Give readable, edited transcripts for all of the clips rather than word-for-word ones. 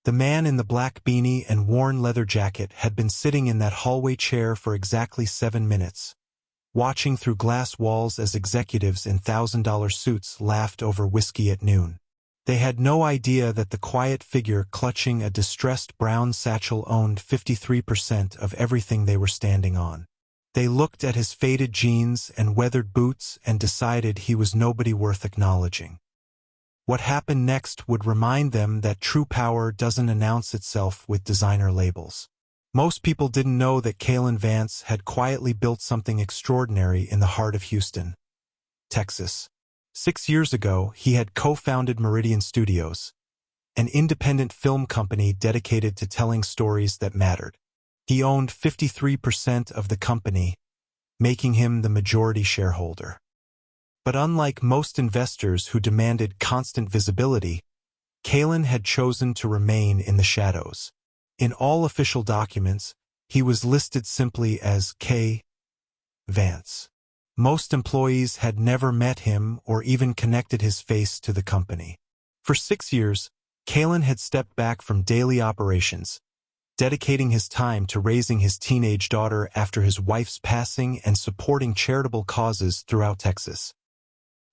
The man in the black beanie and worn leather jacket had been sitting in that hallway chair for exactly 7 minutes, watching through glass walls as executives in $1,000 suits laughed over whiskey at noon. They had no idea that the quiet figure clutching a distressed brown satchel owned 53% of everything they were standing on. They looked at his faded jeans and weathered boots and decided he was nobody worth acknowledging. What happened next would remind them that true power doesn't announce itself with designer labels. Most people didn't know that Kalen Vance had quietly built something extraordinary in the heart of Houston, Texas. 6 years ago, he had co-founded Meridian Studios, an independent film company dedicated to telling stories that mattered. He owned 53% of the company, making him the majority shareholder. But unlike most investors who demanded constant visibility, Kalen had chosen to remain in the shadows. In all official documents, he was listed simply as K. Vance. Most employees had never met him or even connected his face to the company. For 6 years, Kalen had stepped back from daily operations, dedicating his time to raising his teenage daughter after his wife's passing and supporting charitable causes throughout Texas.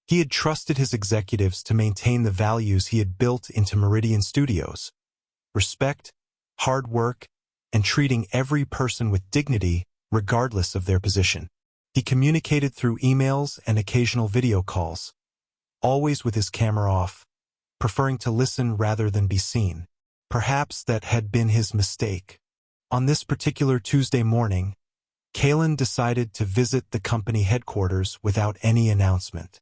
He had trusted his executives to maintain the values he had built into Meridian Studios: respect, hard work, and treating every person with dignity, regardless of their position. He communicated through emails and occasional video calls, always with his camera off, preferring to listen rather than be seen. Perhaps that had been his mistake. On this particular Tuesday morning, Kalen decided to visit the company headquarters without any announcement.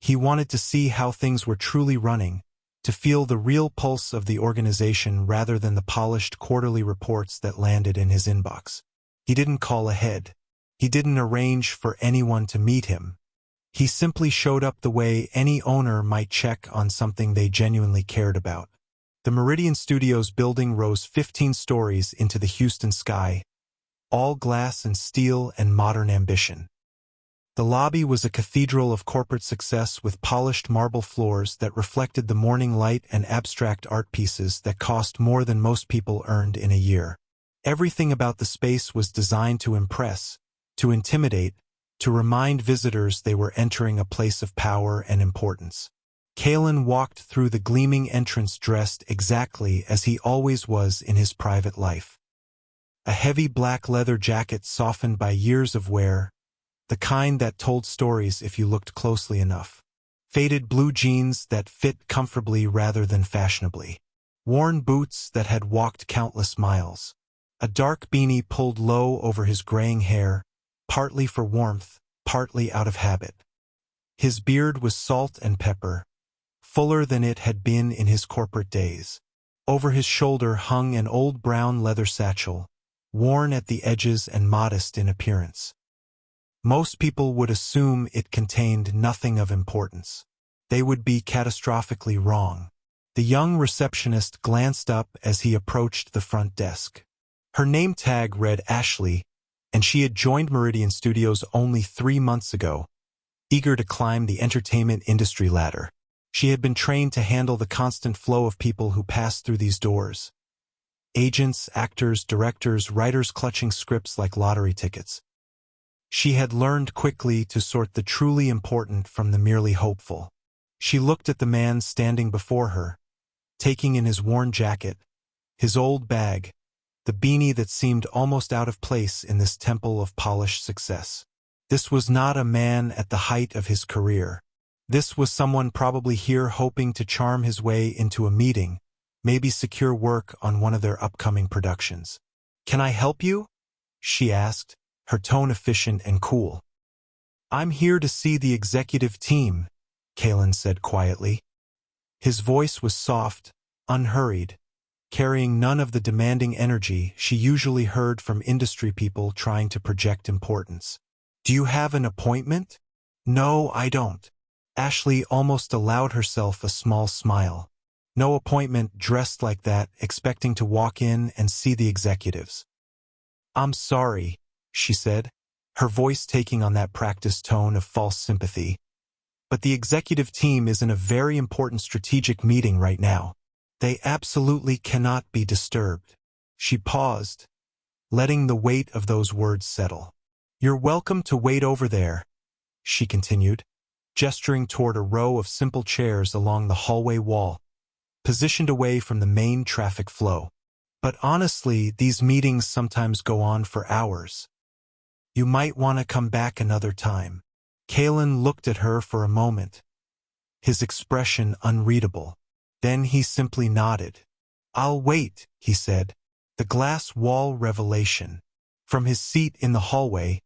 He wanted to see how things were truly running, to feel the real pulse of the organization rather than the polished quarterly reports that landed in his inbox. He didn't call ahead. He didn't arrange for anyone to meet him. He simply showed up the way any owner might check on something they genuinely cared about. The Meridian Studios building rose 15 stories into the Houston sky, all glass and steel and modern ambition. The lobby was a cathedral of corporate success with polished marble floors that reflected the morning light and abstract art pieces that cost more than most people earned in a year. Everything about the space was designed to impress, to intimidate, to remind visitors they were entering a place of power and importance. Kalen walked through the gleaming entrance dressed exactly as he always was in his private life. A heavy black leather jacket softened by years of wear, the kind that told stories if you looked closely enough. Faded blue jeans that fit comfortably rather than fashionably. Worn boots that had walked countless miles. A dark beanie pulled low over his graying hair, partly for warmth, partly out of habit. His beard was salt and pepper, fuller than it had been in his corporate days. Over his shoulder hung an old brown leather satchel, worn at the edges and modest in appearance. Most people would assume it contained nothing of importance. They would be catastrophically wrong. The young receptionist glanced up as he approached the front desk. Her name tag read Ashley, and she had joined Meridian Studios only 3 months ago, eager to climb the entertainment industry ladder. She had been trained to handle the constant flow of people who passed through these doors. Agents, actors, directors, writers clutching scripts like lottery tickets. She had learned quickly to sort the truly important from the merely hopeful. She looked at the man standing before her, taking in his worn jacket, his old bag, the beanie that seemed almost out of place in this temple of polished success. This was not a man at the height of his career. This was someone probably here hoping to charm his way into a meeting, maybe secure work on one of their upcoming productions. "Can I help you?" she asked, her tone efficient and cool. "I'm here to see the executive team," Kalen said quietly. His voice was soft, unhurried, carrying none of the demanding energy she usually heard from industry people trying to project importance. "Do you have an appointment?" "No, I don't." Ashley almost allowed herself a small smile. No appointment, dressed like that, expecting to walk in and see the executives. "I'm sorry," she said, her voice taking on that practiced tone of false sympathy. "But the executive team is in a very important strategic meeting right now." They absolutely cannot be disturbed. She paused, letting the weight of those words settle. You're welcome to wait over there, she continued, gesturing toward a row of simple chairs along the hallway wall, positioned away from the main traffic flow. But honestly, these meetings sometimes go on for hours. You might want to come back another time. Kalen looked at her for a moment, his expression unreadable. Then he simply nodded. I'll wait, he said. The glass wall revelation. From his seat in the hallway,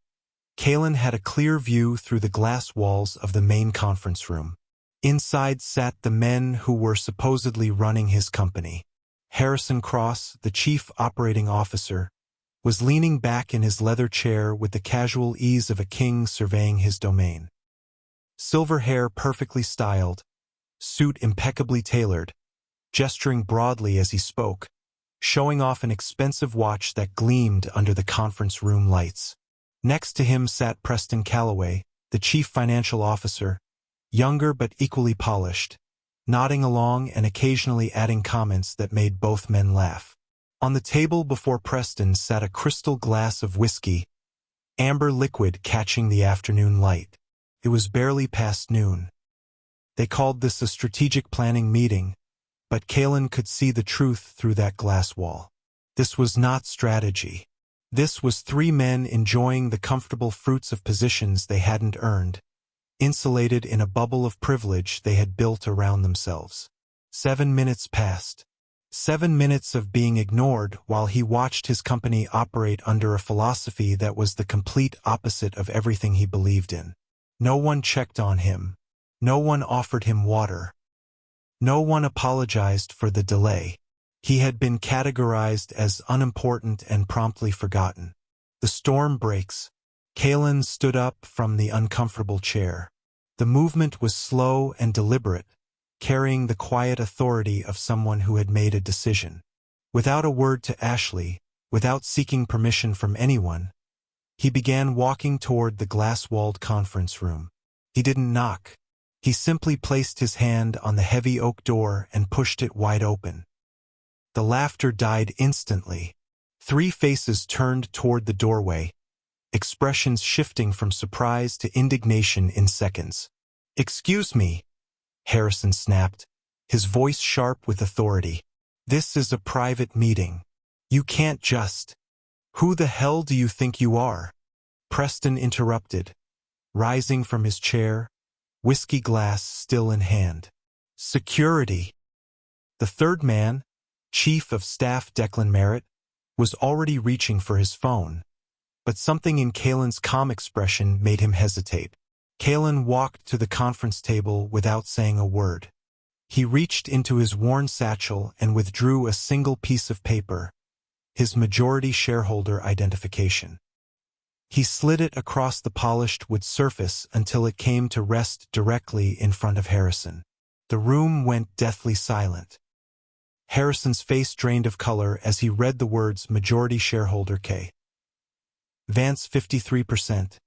Kalen had a clear view through the glass walls of the main conference room. Inside sat the men who were supposedly running his company. Harrison Cross, the chief operating officer, was leaning back in his leather chair with the casual ease of a king surveying his domain. Silver hair perfectly styled, suit impeccably tailored, gesturing broadly as he spoke, showing off an expensive watch that gleamed under the conference room lights. Next to him sat Preston Calloway, the chief financial officer, younger but equally polished, nodding along and occasionally adding comments that made both men laugh. On the table before Preston sat a crystal glass of whiskey, amber liquid catching the afternoon light. It was barely past noon. They called this a strategic planning meeting, but Kalen could see the truth through that glass wall. This was not strategy. This was three men enjoying the comfortable fruits of positions they hadn't earned, insulated in a bubble of privilege they had built around themselves. 7 minutes passed. 7 minutes of being ignored while he watched his company operate under a philosophy that was the complete opposite of everything he believed in. No one checked on him. No one offered him water. No one apologized for the delay. He had been categorized as unimportant and promptly forgotten. The storm breaks. Kalen stood up from the uncomfortable chair. The movement was slow and deliberate, carrying the quiet authority of someone who had made a decision. Without a word to Ashley, without seeking permission from anyone, he began walking toward the glass-walled conference room. He didn't knock. He simply placed his hand on the heavy oak door and pushed it wide open. The laughter died instantly. 3 faces turned toward the doorway, expressions shifting from surprise to indignation in seconds. "Excuse me," Harrison snapped, his voice sharp with authority. "This is a private meeting. You can't just—" "Who the hell do you think you are?" Preston interrupted, rising from his chair, whiskey glass still in hand. "Security." The third man, Chief of Staff Declan Merritt, was already reaching for his phone, but something in Kalen's calm expression made him hesitate. Kalen walked to the conference table without saying a word. He reached into his worn satchel and withdrew a single piece of paper, his majority shareholder identification. He slid it across the polished wood surface until it came to rest directly in front of Harrison. The room went deathly silent. Harrison's face drained of color as he read the words majority shareholder K. Vance 53%,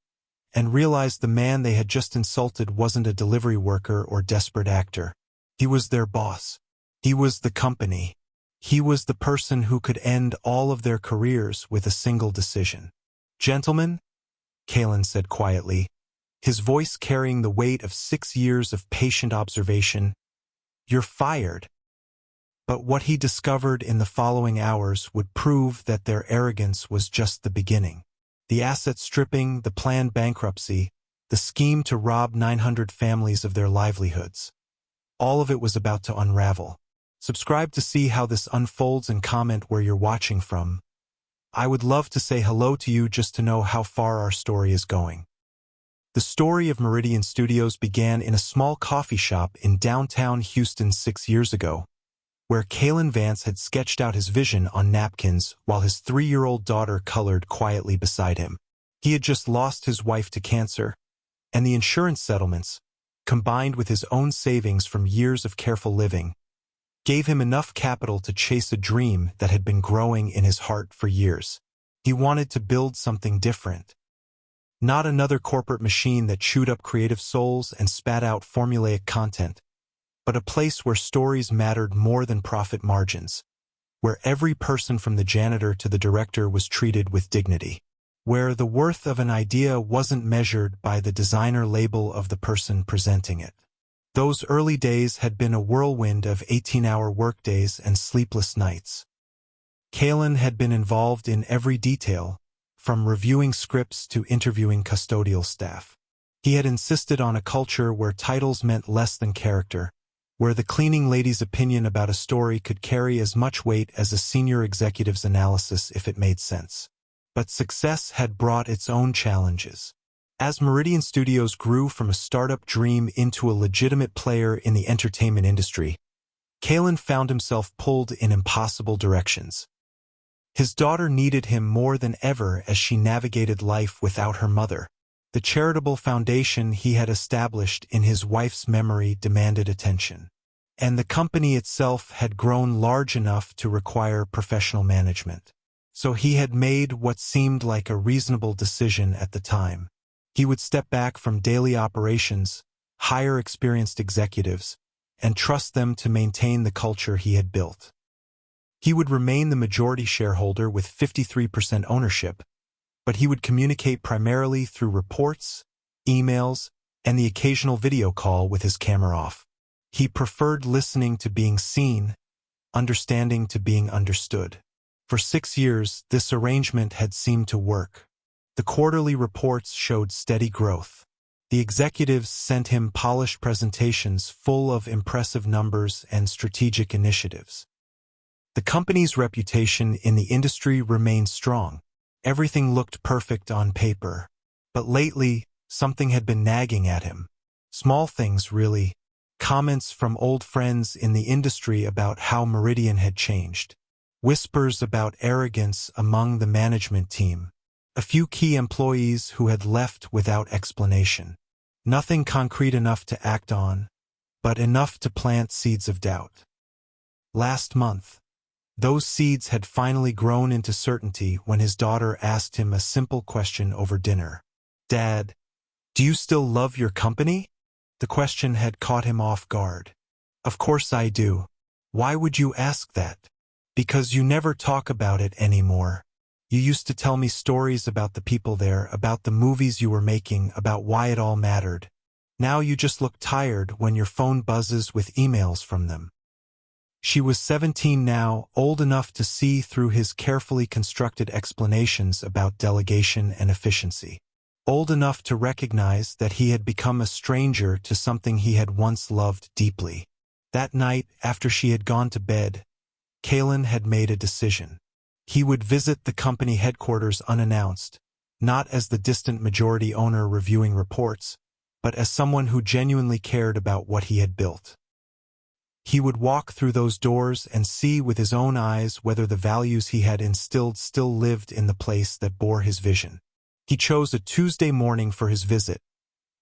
and realized the man they had just insulted wasn't a delivery worker or desperate actor. He was their boss. He was the company. He was the person who could end all of their careers with a single decision. "Gentlemen," Kalen said quietly, his voice carrying the weight of 6 years of patient observation, "you're fired." But what he discovered in the following hours would prove that their arrogance was just the beginning. The asset stripping, the planned bankruptcy, the scheme to rob 900 families of their livelihoods. All of it was about to unravel. Subscribe to see how this unfolds and comment where you're watching from. I would love to say hello to you just to know how far our story is going. The story of Meridian Studios began in a small coffee shop in downtown Houston 6 years ago, where Kalen Vance had sketched out his vision on napkins while his 3-year-old daughter colored quietly beside him. He had just lost his wife to cancer, and the insurance settlements, combined with his own savings from years of careful living, gave him enough capital to chase a dream that had been growing in his heart for years. He wanted to build something different. Not another corporate machine that chewed up creative souls and spat out formulaic content, but but a place where stories mattered more than profit margins, where every person from the janitor to the director was treated with dignity, where the worth of an idea wasn't measured by the designer label of the person presenting it. Those early days had been a whirlwind of 18-hour workdays and sleepless nights. Kalen had been involved in every detail, from reviewing scripts to interviewing custodial staff. He had insisted on a culture where titles meant less than character, where the cleaning lady's opinion about a story could carry as much weight as a senior executive's analysis if it made sense. But success had brought its own challenges. As Meridian Studios grew from a startup dream into a legitimate player in the entertainment industry, Kalen found himself pulled in impossible directions. His daughter needed him more than ever as she navigated life without her mother. The charitable foundation he had established in his wife's memory demanded attention. And the company itself had grown large enough to require professional management. So he had made what seemed like a reasonable decision at the time. He would step back from daily operations, hire experienced executives, and trust them to maintain the culture he had built. He would remain the majority shareholder with 53% ownership, but he would communicate primarily through reports, emails, and the occasional video call with his camera off. He preferred listening to being seen, understanding to being understood. For 6 years, this arrangement had seemed to work. The quarterly reports showed steady growth. The executives sent him polished presentations full of impressive numbers and strategic initiatives. The company's reputation in the industry remained strong. Everything looked perfect on paper. But lately, something had been nagging at him. Small things, really. Comments from old friends in the industry about how Meridian had changed. Whispers about arrogance among the management team. A few key employees who had left without explanation. Nothing concrete enough to act on, but enough to plant seeds of doubt. Last month, those seeds had finally grown into certainty when his daughter asked him a simple question over dinner. "Dad, do you still love your company?" The question had caught him off guard. "Of course I do. Why would you ask that?" "Because you never talk about it anymore. You used to tell me stories about the people there, about the movies you were making, about why it all mattered. Now you just look tired when your phone buzzes with emails from them." She was 17 now, old enough to see through his carefully constructed explanations about delegation and efficiency. Old enough to recognize that he had become a stranger to something he had once loved deeply. That night, after she had gone to bed, Kalen had made a decision. He would visit the company headquarters unannounced, not as the distant majority owner reviewing reports, but as someone who genuinely cared about what he had built. He would walk through those doors and see with his own eyes whether the values he had instilled still lived in the place that bore his vision. He chose a Tuesday morning for his visit,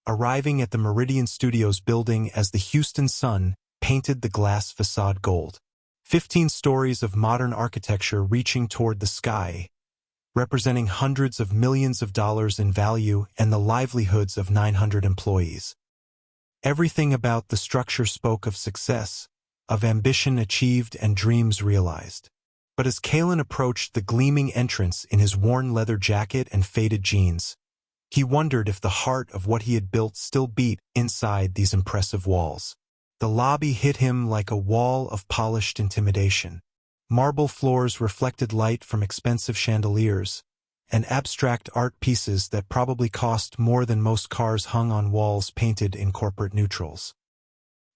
arriving at the Meridian Studios building as the Houston sun painted the glass facade gold. 15 stories of modern architecture reaching toward the sky, representing hundreds of millions of dollars in value and the livelihoods of 900 employees. Everything about the structure spoke of success, of ambition achieved and dreams realized. But as Kalen approached the gleaming entrance in his worn leather jacket and faded jeans, he wondered if the heart of what he had built still beat inside these impressive walls. The lobby hit him like a wall of polished intimidation. Marble floors reflected light from expensive chandeliers, and abstract art pieces that probably cost more than most cars hung on walls painted in corporate neutrals.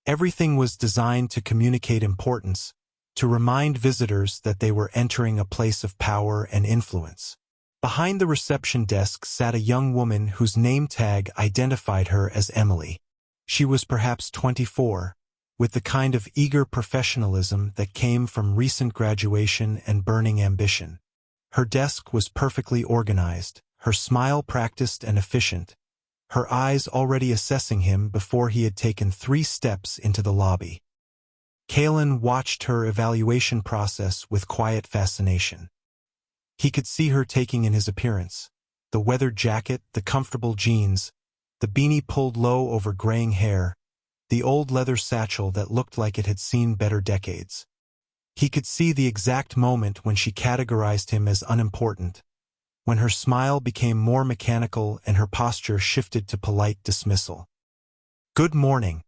Everything was designed to communicate importance, to remind visitors that they were entering a place of power and influence. Behind the reception desk sat a young woman whose name tag identified her as Emily. She was perhaps 24, with the kind of eager professionalism that came from recent graduation and burning ambition. Her desk was perfectly organized, her smile practiced and efficient, her eyes already assessing him before he had taken 3 steps into the lobby. Kalen watched her evaluation process with quiet fascination. He could see her taking in his appearance: the weathered jacket, the comfortable jeans, the beanie pulled low over graying hair, the old leather satchel that looked like it had seen better decades. He could see the exact moment when she categorized him as unimportant, when her smile became more mechanical and her posture shifted to polite dismissal. "Good morning,"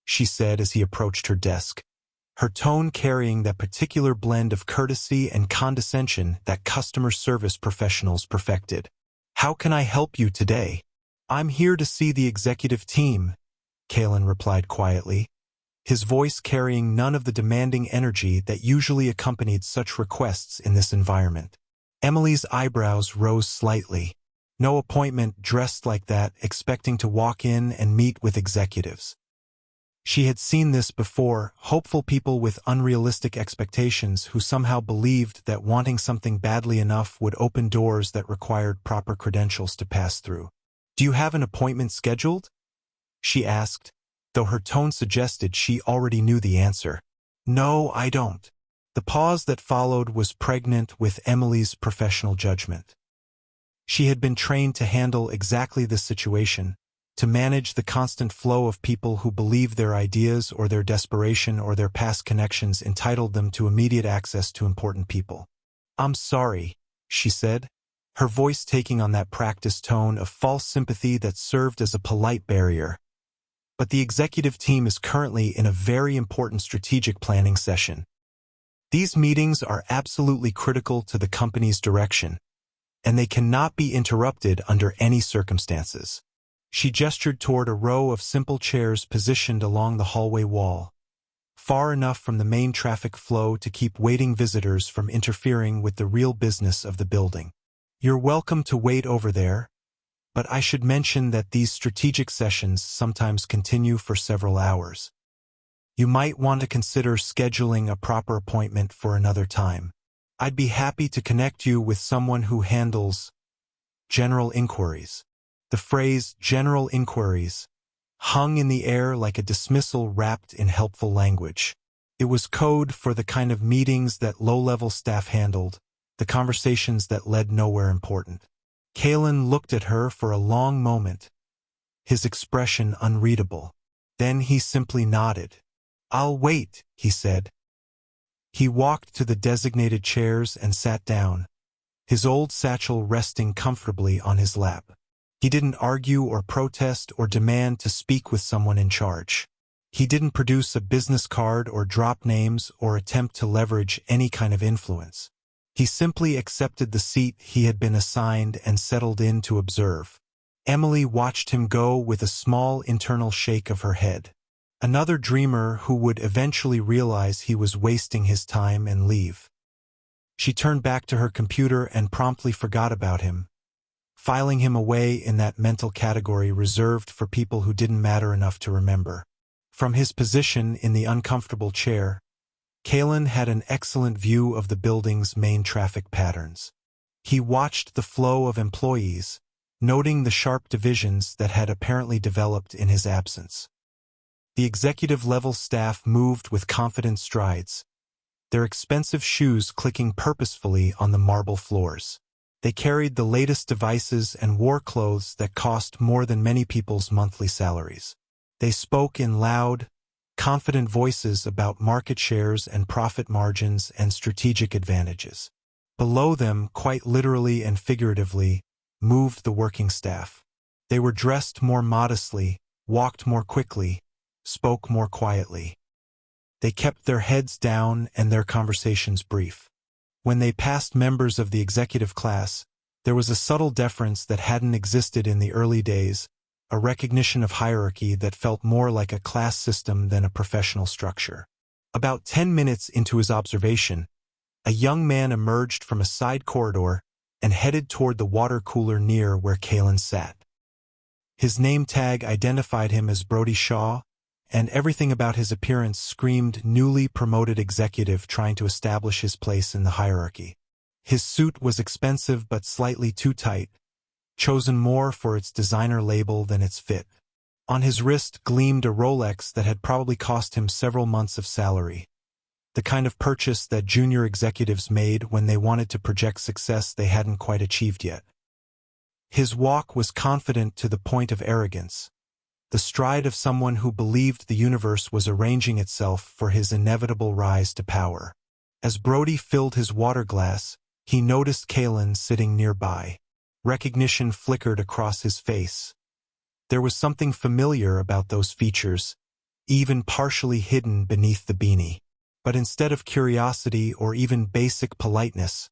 she said as he approached her desk, her tone carrying that particular blend of courtesy and condescension that customer service professionals perfected. "How can I help you today?" "I'm here to see the executive team," Kalen replied quietly, his voice carrying none of the demanding energy that usually accompanied such requests in this environment. Emily's eyebrows rose slightly. No appointment dressed like that, expecting to walk in and meet with executives. She had seen this before, hopeful people with unrealistic expectations who somehow believed that wanting something badly enough would open doors that required proper credentials to pass through. "Do you have an appointment scheduled?" she asked, though her tone suggested she already knew the answer. "No, I don't." The pause that followed was pregnant with Emily's professional judgment. She had been trained to handle exactly this situation, to manage the constant flow of people who believed their ideas or their desperation or their past connections entitled them to immediate access to important people. "I'm sorry," she said, her voice taking on that practiced tone of false sympathy that served as a polite barrier. "But the executive team is currently in a very important strategic planning session. These meetings are absolutely critical to the company's direction, and they cannot be interrupted under any circumstances." She gestured toward a row of simple chairs positioned along the hallway wall, far enough from the main traffic flow to keep waiting visitors from interfering with the real business of the building. "You're welcome to wait over there, but I should mention that these strategic sessions sometimes continue for several hours. You might want to consider scheduling a proper appointment for another time. I'd be happy to connect you with someone who handles general inquiries." The phrase "general inquiries" hung in the air like a dismissal wrapped in helpful language. It was code for the kind of meetings that low-level staff handled, the conversations that led nowhere important. Kalen looked at her for a long moment, his expression unreadable. Then he simply nodded. "I'll wait," he said. He walked to the designated chairs and sat down, his old satchel resting comfortably on his lap. He didn't argue or protest or demand to speak with someone in charge. He didn't produce a business card or drop names or attempt to leverage any kind of influence. He simply accepted the seat he had been assigned and settled in to observe. Emily watched him go with a small internal shake of her head. Another dreamer who would eventually realize he was wasting his time and leave. She turned back to her computer and promptly forgot about him, filing him away in that mental category reserved for people who didn't matter enough to remember. From his position in the uncomfortable chair, Kalen had an excellent view of the building's main traffic patterns. He watched the flow of employees, noting the sharp divisions that had apparently developed in his absence. The executive-level staff moved with confident strides, their expensive shoes clicking purposefully on the marble floors. They carried the latest devices and wore clothes that cost more than many people's monthly salaries. They spoke in loud, confident voices about market shares and profit margins and strategic advantages. Below them, quite literally and figuratively, moved the working staff. They were dressed more modestly, walked more quickly, spoke more quietly. They kept their heads down and their conversations brief. When they passed members of the executive class, there was a subtle deference that hadn't existed in the early days, a recognition of hierarchy that felt more like a class system than a professional structure. About 10 minutes into his observation, a young man emerged from a side corridor and headed toward the water cooler near where Kalen sat. His name tag identified him as Brody Shaw, and everything about his appearance screamed newly promoted executive trying to establish his place in the hierarchy. His suit was expensive but slightly too tight, chosen more for its designer label than its fit. On his wrist gleamed a Rolex that had probably cost him several months of salary, the kind of purchase that junior executives made when they wanted to project success they hadn't quite achieved yet. His walk was confident to the point of arrogance, the stride of someone who believed the universe was arranging itself for his inevitable rise to power. As Brody filled his water glass, he noticed Kalen sitting nearby. Recognition flickered across his face. There was something familiar about those features, even partially hidden beneath the beanie. But instead of curiosity or even basic politeness,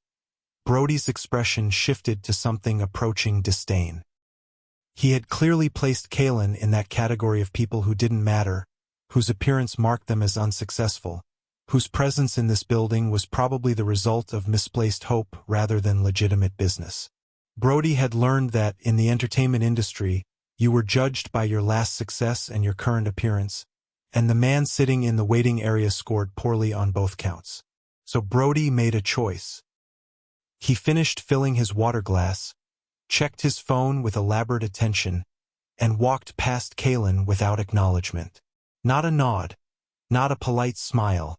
Brody's expression shifted to something approaching disdain. He had clearly placed Kalen in that category of people who didn't matter, whose appearance marked them as unsuccessful, whose presence in this building was probably the result of misplaced hope rather than legitimate business. Brody had learned that, in the entertainment industry, you were judged by your last success and your current appearance, and the man sitting in the waiting area scored poorly on both counts. So Brody made a choice. He finished filling his water glass, checked his phone with elaborate attention, and walked past Kalen without acknowledgement. Not a nod, not a polite smile,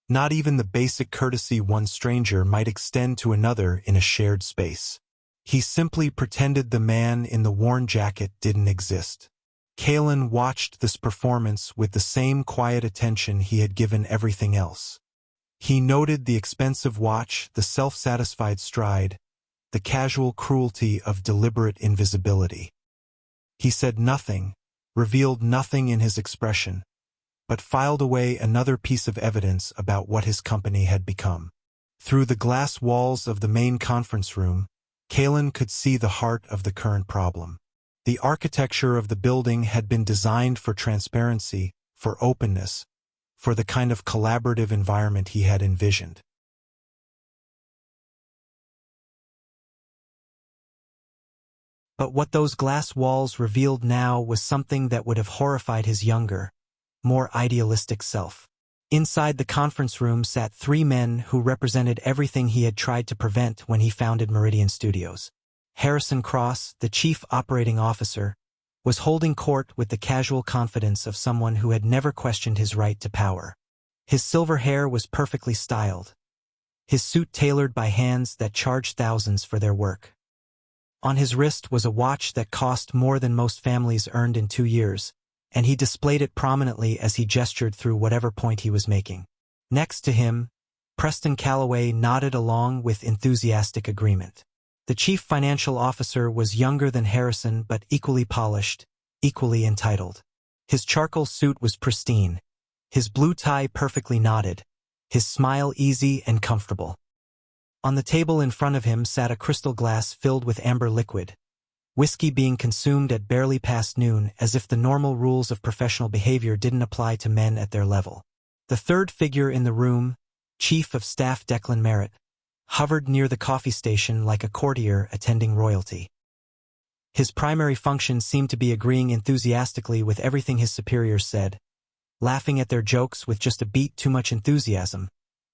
not even the basic courtesy one stranger might extend to another in a shared space. He simply pretended the man in the worn jacket didn't exist. Kalen watched this performance with the same quiet attention he had given everything else. He noted the expensive watch, the self-satisfied stride, the casual cruelty of deliberate invisibility. He said nothing, revealed nothing in his expression, but filed away another piece of evidence about what his company had become. Through the glass walls of the main conference room, Kalen could see the heart of the current problem. The architecture of the building had been designed for transparency, for openness, for the kind of collaborative environment he had envisioned. But what those glass walls revealed now was something that would have horrified his younger, more idealistic self. Inside the conference room sat three men who represented everything he had tried to prevent when he founded Meridian Studios. Harrison Cross, the chief operating officer, was holding court with the casual confidence of someone who had never questioned his right to power. His silver hair was perfectly styled, his suit tailored by hands that charged thousands for their work. On his wrist was a watch that cost more than most families earned in 2 years, and he displayed it prominently as he gestured through whatever point he was making. Next to him, Preston Calloway nodded along with enthusiastic agreement. The chief financial officer was younger than Harrison but equally polished, equally entitled. His charcoal suit was pristine, his blue tie perfectly knotted, his smile easy and comfortable. On the table in front of him sat a crystal glass filled with amber liquid, whiskey being consumed at barely past noon, as if the normal rules of professional behavior didn't apply to men at their level. The third figure in the room, Chief of Staff Declan Merritt, hovered near the coffee station like a courtier attending royalty. His primary function seemed to be agreeing enthusiastically with everything his superiors said, laughing at their jokes with just a beat too much enthusiasm,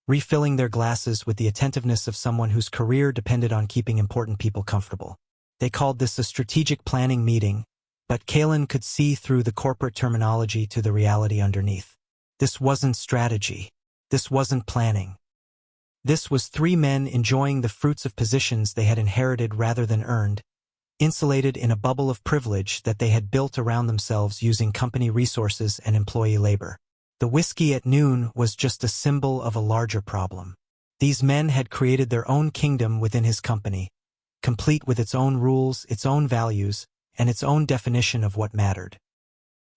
refilling their glasses with the attentiveness of someone whose career depended on keeping important people comfortable. They called this a strategic planning meeting, but Kalen could see through the corporate terminology to the reality underneath. This wasn't strategy. This wasn't planning. This was three men enjoying the fruits of positions they had inherited rather than earned, insulated in a bubble of privilege that they had built around themselves using company resources and employee labor. The whiskey at noon was just a symbol of a larger problem. These men had created their own kingdom within his company, complete with its own rules, its own values, and its own definition of what mattered.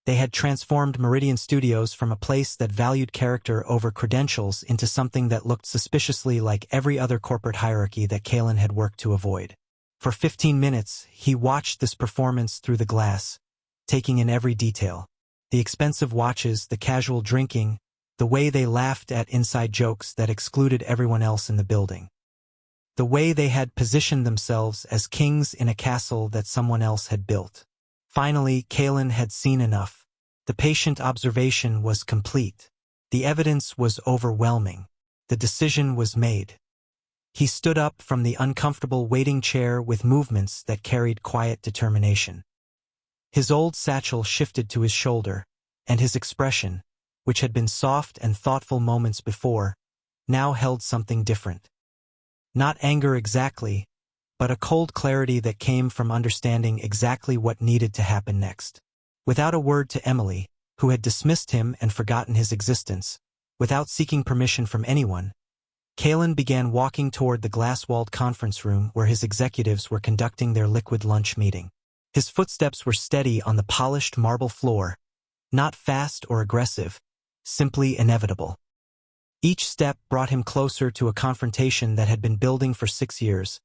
They had transformed Meridian Studios from a place that valued character over credentials into something that looked suspiciously like every other corporate hierarchy that Kalen had worked to avoid. For 15 minutes, he watched this performance through the glass, taking in every detail. The expensive watches, the casual drinking, the way they laughed at inside jokes that excluded everyone else in the building. The way they had positioned themselves as kings in a castle that someone else had built. Finally, Kalen had seen enough. The patient observation was complete. The evidence was overwhelming. The decision was made. He stood up from the uncomfortable waiting chair with movements that carried quiet determination. His old satchel shifted to his shoulder, and his expression, which had been soft and thoughtful moments before, now held something different. Not anger exactly, but a cold clarity that came from understanding exactly what needed to happen next. Without a word to Emily, who had dismissed him and forgotten his existence, without seeking permission from anyone, Kalen began walking toward the glass-walled conference room where his executives were conducting their liquid lunch meeting. His footsteps were steady on the polished marble floor, not fast or aggressive, simply inevitable. Each step brought him closer to a confrontation that had been building for 6 years,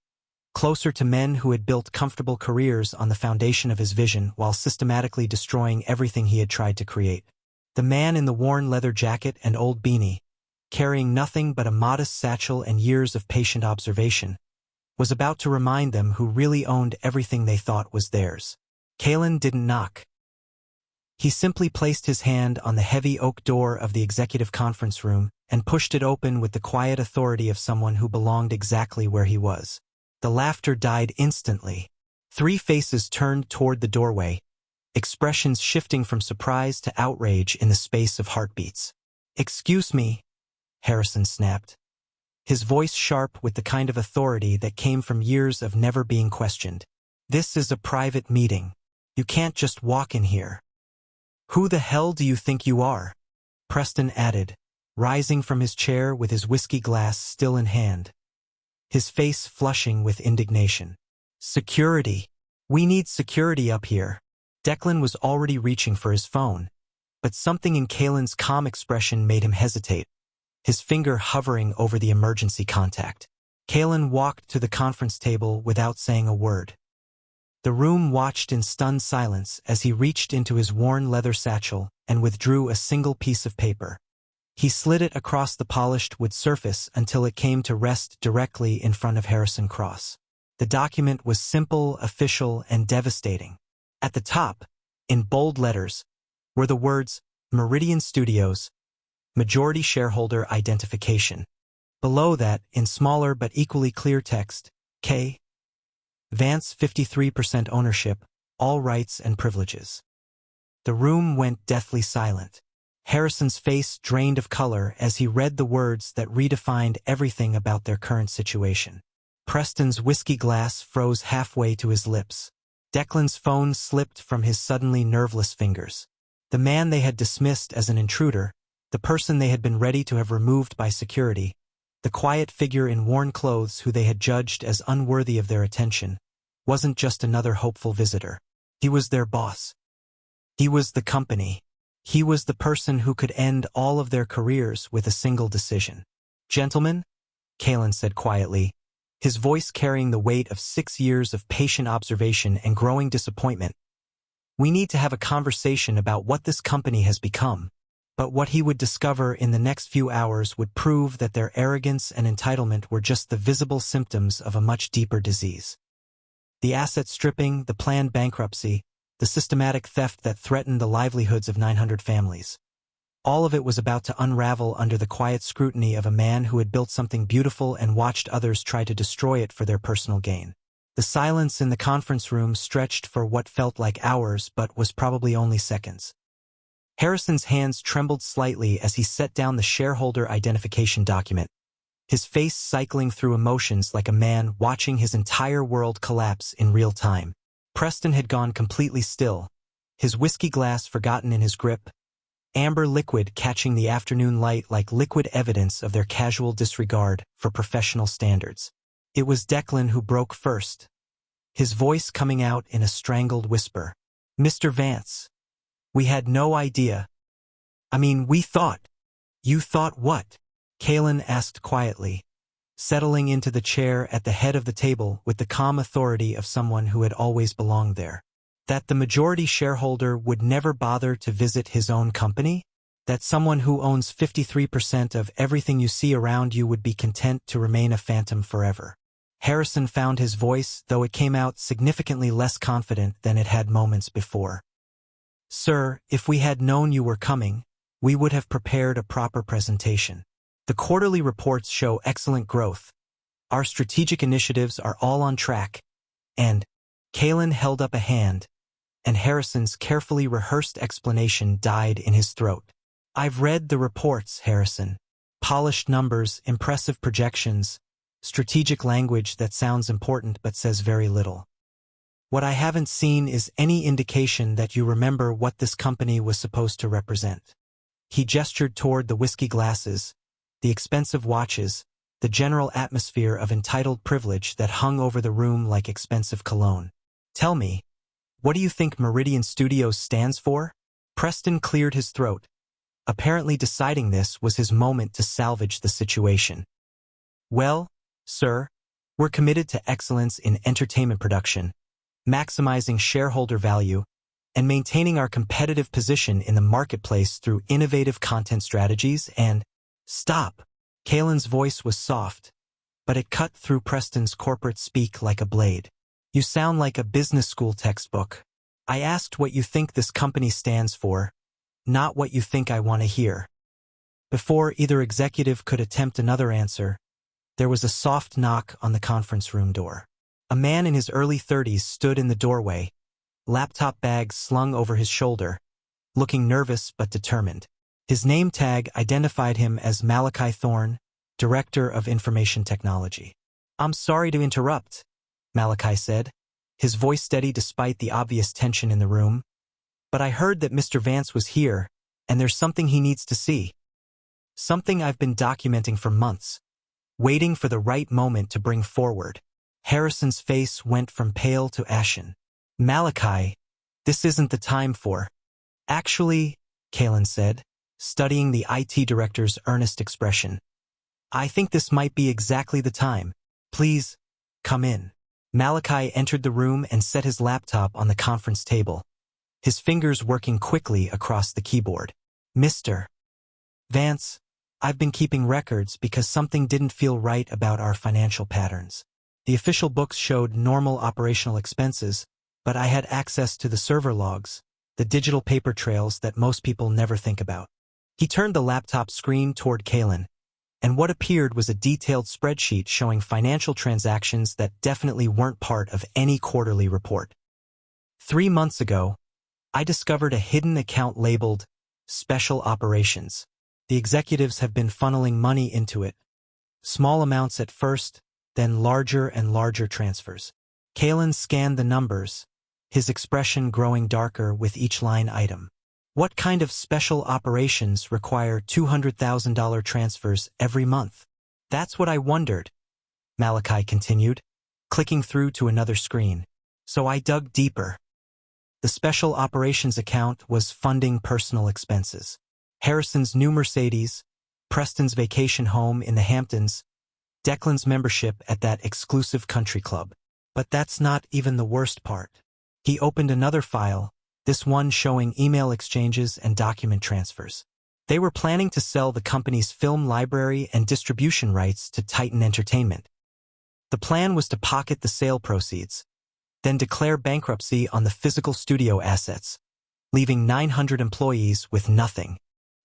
closer to men who had built comfortable careers on the foundation of his vision while systematically destroying everything he had tried to create. The man in the worn leather jacket and old beanie, carrying nothing but a modest satchel and years of patient observation, was about to remind them who really owned everything they thought was theirs. Kalen didn't knock. He simply placed his hand on the heavy oak door of the executive conference room and pushed it open with the quiet authority of someone who belonged exactly where he was. The laughter died instantly. 3 faces turned toward the doorway, expressions shifting from surprise to outrage in the space of heartbeats. "Excuse me," Harrison snapped, his voice sharp with the kind of authority that came from years of never being questioned. "This is a private meeting. You can't just walk in here." "Who the hell do you think you are?" Preston added, rising from his chair with his whiskey glass still in hand, his face flushing with indignation. "Security. We need security up here." Declan was already reaching for his phone, but something in Kalen's calm expression made him hesitate, his finger hovering over the emergency contact. Kalen walked to the conference table without saying a word. The room watched in stunned silence as he reached into his worn leather satchel and withdrew a single piece of paper. He slid it across the polished wood surface until it came to rest directly in front of Harrison Cross. The document was simple, official, and devastating. At the top, in bold letters, were the words, "Meridian Studios, Majority Shareholder Identification." Below that, in smaller but equally clear text, K. Vance 53% ownership, all rights and privileges. The room went deathly silent. Harrison's face drained of color as he read the words that redefined everything about their current situation. Preston's whiskey glass froze halfway to his lips. Declan's phone slipped from his suddenly nerveless fingers. The man they had dismissed as an intruder, the person they had been ready to have removed by security, the quiet figure in worn clothes who they had judged as unworthy of their attention, wasn't just another hopeful visitor. He was their boss. He was the company. He was the person who could end all of their careers with a single decision. "Gentlemen," Kalen said quietly, his voice carrying the weight of 6 years of patient observation and growing disappointment, "we need to have a conversation about what this company has become." But what he would discover in the next few hours would prove that their arrogance and entitlement were just the visible symptoms of a much deeper disease. The asset stripping, the planned bankruptcy, the systematic theft that threatened the livelihoods of 900 families. All of it was about to unravel under the quiet scrutiny of a man who had built something beautiful and watched others try to destroy it for their personal gain. The silence in the conference room stretched for what felt like hours but was probably only seconds. Harrison's hands trembled slightly as he set down the shareholder identification document, his face cycling through emotions like a man watching his entire world collapse in real time. Preston had gone completely still, his whiskey glass forgotten in his grip, amber liquid catching the afternoon light like liquid evidence of their casual disregard for professional standards. It was Declan who broke first, his voice coming out in a strangled whisper. "Mr. Vance, we had no idea. I mean, we thought." "You thought what?" Kalen asked quietly, settling into the chair at the head of the table with the calm authority of someone who had always belonged there. "That the majority shareholder would never bother to visit his own company? That someone who owns 53% of everything you see around you would be content to remain a phantom forever?" Harrison found his voice, though it came out significantly less confident than it had moments before. "Sir, if we had known you were coming, we would have prepared a proper presentation. The quarterly reports show excellent growth. Our strategic initiatives are all on track, and..." Kalen held up a hand, and Harrison's carefully rehearsed explanation died in his throat. "I've read the reports, Harrison. Polished numbers, impressive projections, strategic language that sounds important but says very little. What I haven't seen is any indication that you remember what this company was supposed to represent. He gestured toward the whiskey glasses, the expensive watches, the general atmosphere of entitled privilege that hung over the room like expensive cologne. Tell me, what do you think Meridian Studios stands for? Preston cleared his throat. Apparently deciding this was his moment to salvage the situation. Well, sir, we're committed to excellence in entertainment production, maximizing shareholder value, and maintaining our competitive position in the marketplace through innovative content strategies and— Stop! Kalen's voice was soft, but it cut through Preston's corporate speak like a blade. You sound like a business school textbook. I asked what you think this company stands for, not what you think I want to hear. Before either executive could attempt another answer, there was a soft knock on the conference room door. A man in his early 30s stood in the doorway, laptop bag slung over his shoulder, looking nervous but determined. His name tag identified him as Malachi Thorne, Director of Information Technology. I'm sorry to interrupt, Malachi said, his voice steady despite the obvious tension in the room. But I heard that Mr. Vance was here, and there's something he needs to see. Something I've been documenting for months, waiting for the right moment to bring forward. Harrison's face went from pale to ashen. Malachi, this isn't the time for— Actually, Kalen said, studying the IT director's earnest expression. I think this might be exactly the time. Please, come in. Malachi entered the room and set his laptop on the conference table, his fingers working quickly across the keyboard. Mr. Vance, I've been keeping records because something didn't feel right about our financial patterns. The official books showed normal operational expenses, but I had access to the server logs, the digital paper trails that most people never think about. He turned the laptop screen toward Kalen, and what appeared was a detailed spreadsheet showing financial transactions that definitely weren't part of any quarterly report. 3 months ago, I discovered a hidden account labeled Special Operations. The executives have been funneling money into it, small amounts at first, then larger and larger transfers. Kalen scanned the numbers, his expression growing darker with each line item. What kind of special operations require $200,000 transfers every month? That's what I wondered, Malachi continued, clicking through to another screen. So I dug deeper. The special operations account was funding personal expenses. Harrison's new Mercedes, Preston's vacation home in the Hamptons, Declan's membership at that exclusive country club. But that's not even the worst part. He opened another file, this one showing email exchanges and document transfers. They were planning to sell the company's film library and distribution rights to Titan Entertainment. The plan was to pocket the sale proceeds, then declare bankruptcy on the physical studio assets, leaving 900 employees with nothing.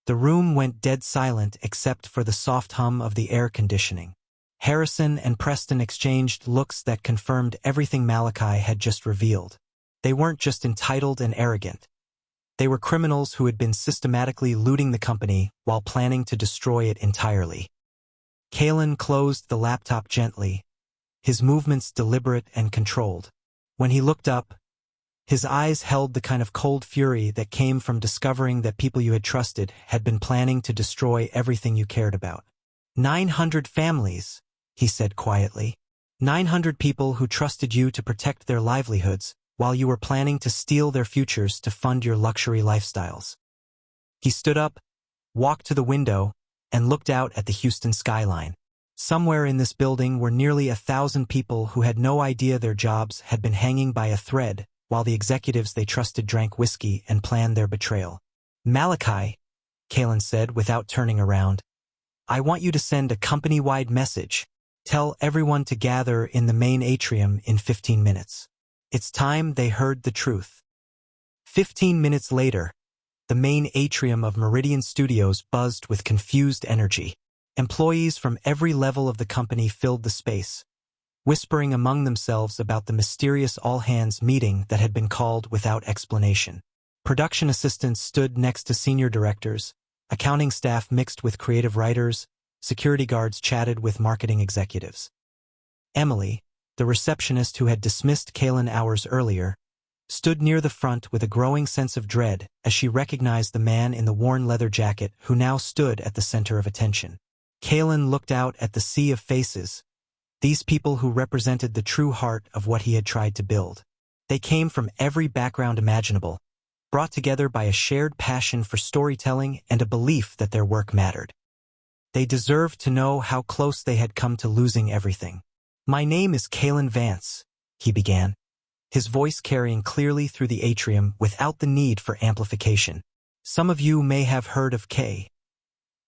The room went dead silent except for the soft hum of the air conditioning. Harrison and Preston exchanged looks that confirmed everything Malachi had just revealed. They weren't just entitled and arrogant. They were criminals who had been systematically looting the company while planning to destroy it entirely. Kalen closed the laptop gently, his movements deliberate and controlled. When he looked up, his eyes held the kind of cold fury that came from discovering that people you had trusted had been planning to destroy everything you cared about. 900 families, he said quietly. 900 people who trusted you to protect their livelihoods, while you were planning to steal their futures to fund your luxury lifestyles. He stood up, walked to the window, and looked out at the Houston skyline. Somewhere in this building were nearly 1,000 people who had no idea their jobs had been hanging by a thread, while the executives they trusted drank whiskey and planned their betrayal. Malachi, Kalen said without turning around, I want you to send a company-wide message. Tell everyone to gather in the main atrium in 15 minutes. It's time they heard the truth. 15 minutes later, the main atrium of Meridian Studios buzzed with confused energy. Employees from every level of the company filled the space, whispering among themselves about the mysterious all-hands meeting that had been called without explanation. Production assistants stood next to senior directors, accounting staff mixed with creative writers, security guards chatted with marketing executives. Emily, the receptionist who had dismissed Kaylin hours earlier, stood near the front with a growing sense of dread as she recognized the man in the worn leather jacket who now stood at the center of attention. Kaylin looked out at the sea of faces, these people who represented the true heart of what he had tried to build. They came from every background imaginable, brought together by a shared passion for storytelling and a belief that their work mattered. They deserved to know how close they had come to losing everything. "My name is Kaylin Vance," he began, his voice carrying clearly through the atrium without the need for amplification. "Some of you may have heard of Kay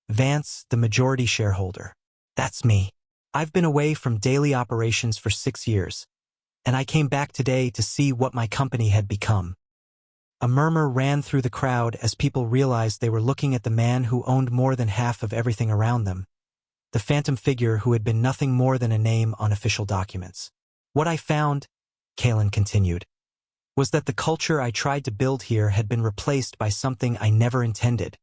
Vance, the majority shareholder. That's me. I've been away from daily operations for 6 years, and I came back today to see what my company had become." A murmur ran through the crowd as people realized they were looking at the man who owned more than half of everything around them, the phantom figure who had been nothing more than a name on official documents. "What I found," Kaylin continued, "was that the culture I tried to build here had been replaced by something I never intended.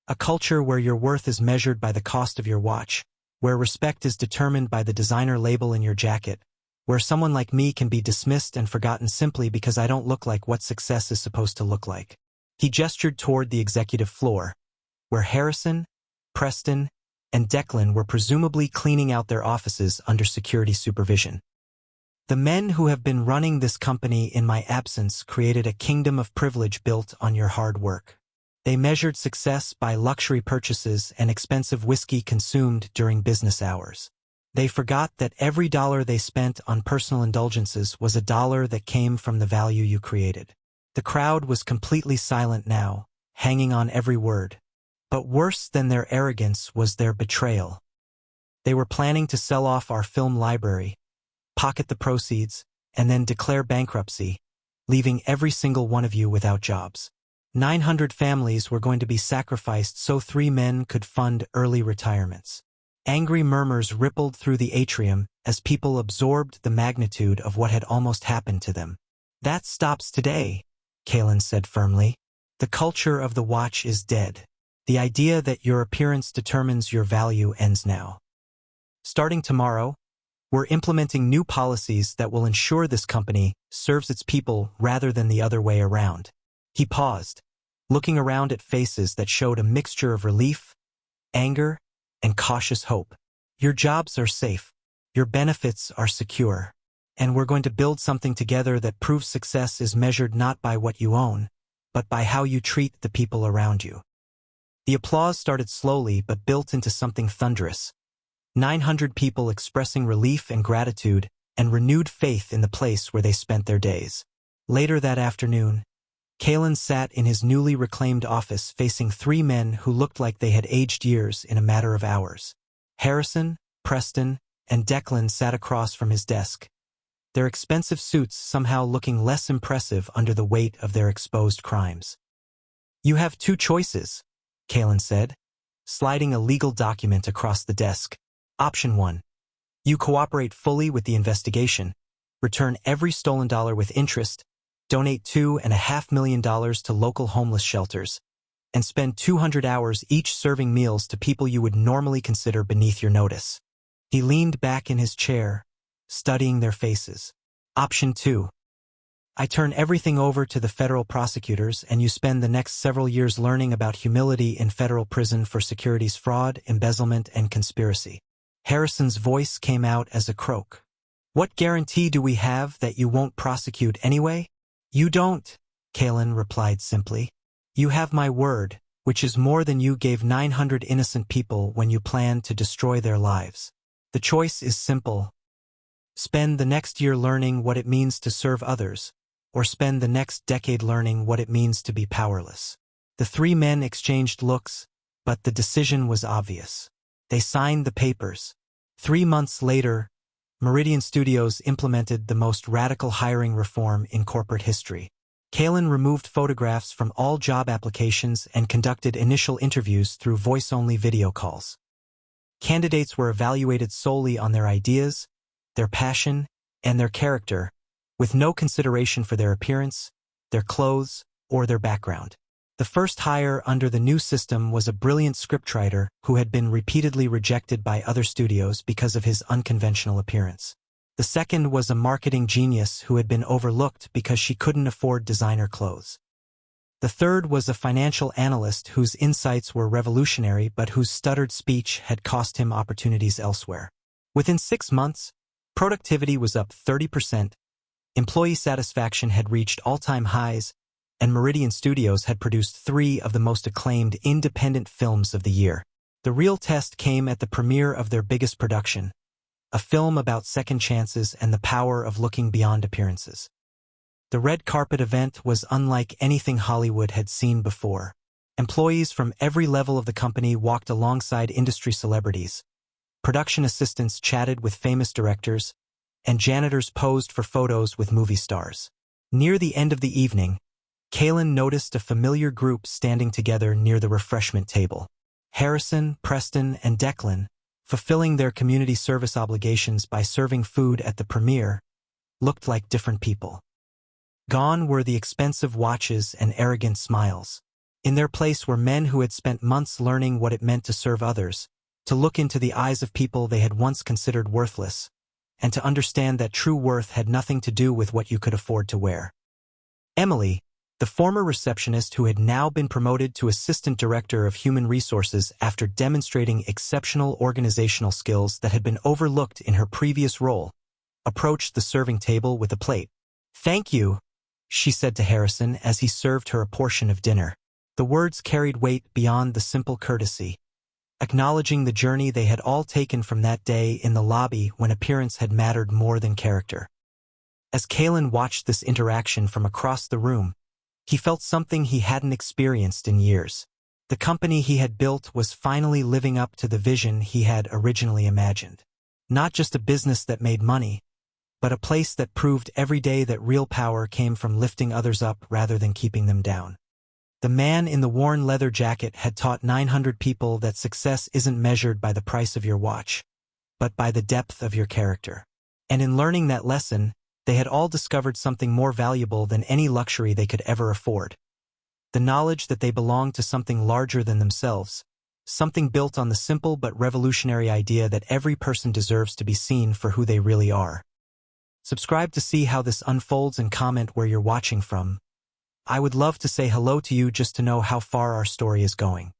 A culture where your worth is measured by the cost of your watch, where respect is determined by the designer label in your jacket, where someone like me can be dismissed and forgotten simply because I don't look like what success is supposed to look like." He gestured toward the executive floor, where Harrison, Preston, and Declan were presumably cleaning out their offices under security supervision. "The men who have been running this company in my absence created a kingdom of privilege built on your hard work. They measured success by luxury purchases and expensive whiskey consumed during business hours. They forgot that every dollar they spent on personal indulgences was a dollar that came from the value you created." The crowd was completely silent now, hanging on every word. But worse than their arrogance was their betrayal. They were planning to sell off our film library, pocket the proceeds, and then declare bankruptcy, leaving every single one of you without jobs. 900 families were going to be sacrificed so 3 men could fund early retirements. Angry murmurs rippled through the atrium as people absorbed the magnitude of what had almost happened to them. "That stops today," Kaylin said firmly. "The culture of the watch is dead. The idea that your appearance determines your value ends now. Starting tomorrow, we're implementing new policies that will ensure this company serves its people rather than the other way around." He paused, looking around at faces that showed a mixture of relief, anger, and cautious hope. "Your jobs are safe, your benefits are secure, and we're going to build something together that proves success is measured not by what you own, but by how you treat the people around you." The applause started slowly but built into something thunderous. 900 people expressing relief and gratitude and renewed faith in the place where they spent their days. Later that afternoon, Kaylin sat in his newly reclaimed office facing 3 men who looked like they had aged years in a matter of hours. Harrison, Preston, and Declan sat across from his desk, their expensive suits somehow looking less impressive under the weight of their exposed crimes. "You have 2 choices," Kaylin said, sliding a legal document across the desk. "Option 1. You cooperate fully with the investigation, return every stolen dollar with interest, donate $2.5 million to local homeless shelters, and spend 200 hours each serving meals to people you would normally consider beneath your notice." He leaned back in his chair, studying their faces. "Option 2. I turn everything over to the federal prosecutors and you spend the next several years learning about humility in federal prison for securities fraud, embezzlement, and conspiracy." Harrison's voice came out as a croak. "What guarantee do we have that you won't prosecute anyway?" "You don't," Kaylin replied simply. "You have my word, which is more than you gave 900 innocent people when you planned to destroy their lives. The choice is simple. Spend the next year learning what it means to serve others, or spend the next decade learning what it means to be powerless." The 3 men exchanged looks, but the decision was obvious. They signed the papers. 3 months later, Meridian Studios implemented the most radical hiring reform in corporate history. Kaylin removed photographs from all job applications and conducted initial interviews through voice-only video calls. Candidates were evaluated solely on their ideas, their passion, and their character, with no consideration for their appearance, their clothes, or their background. The first hire under the new system was a brilliant scriptwriter who had been repeatedly rejected by other studios because of his unconventional appearance. The second was a marketing genius who had been overlooked because she couldn't afford designer clothes. The third was a financial analyst whose insights were revolutionary but whose stuttered speech had cost him opportunities elsewhere. Within 6 months, productivity was up 30%, employee satisfaction had reached all-time highs, and Meridian Studios had produced 3 of the most acclaimed independent films of the year. The real test came at the premiere of their biggest production, a film about second chances and the power of looking beyond appearances. The red carpet event was unlike anything Hollywood had seen before. Employees from every level of the company walked alongside industry celebrities. Production assistants chatted with famous directors, and janitors posed for photos with movie stars. Near the end of the evening, Kaylin noticed a familiar group standing together near the refreshment table. Harrison, Preston, and Declan, fulfilling their community service obligations by serving food at the premiere, looked like different people. Gone were the expensive watches and arrogant smiles. In their place were men who had spent months learning what it meant to serve others, to look into the eyes of people they had once considered worthless, and to understand that true worth had nothing to do with what you could afford to wear. Emily, the former receptionist who had now been promoted to assistant director of human resources after demonstrating exceptional organizational skills that had been overlooked in her previous role, approached the serving table with a plate. "Thank you," she said to Harrison as he served her a portion of dinner. The words carried weight beyond the simple courtesy, acknowledging the journey they had all taken from that day in the lobby when appearance had mattered more than character. As Kaylin watched this interaction from across the room, he felt something he hadn't experienced in years. The company he had built was finally living up to the vision he had originally imagined. Not just a business that made money, but a place that proved every day that real power came from lifting others up rather than keeping them down. The man in the worn leather jacket had taught 900 people that success isn't measured by the price of your watch, but by the depth of your character. And in learning that lesson, they had all discovered something more valuable than any luxury they could ever afford. The knowledge that they belonged to something larger than themselves, something built on the simple but revolutionary idea that every person deserves to be seen for who they really are. Subscribe to see how this unfolds and comment where you're watching from. I would love to say hello to you just to know how far our story is going.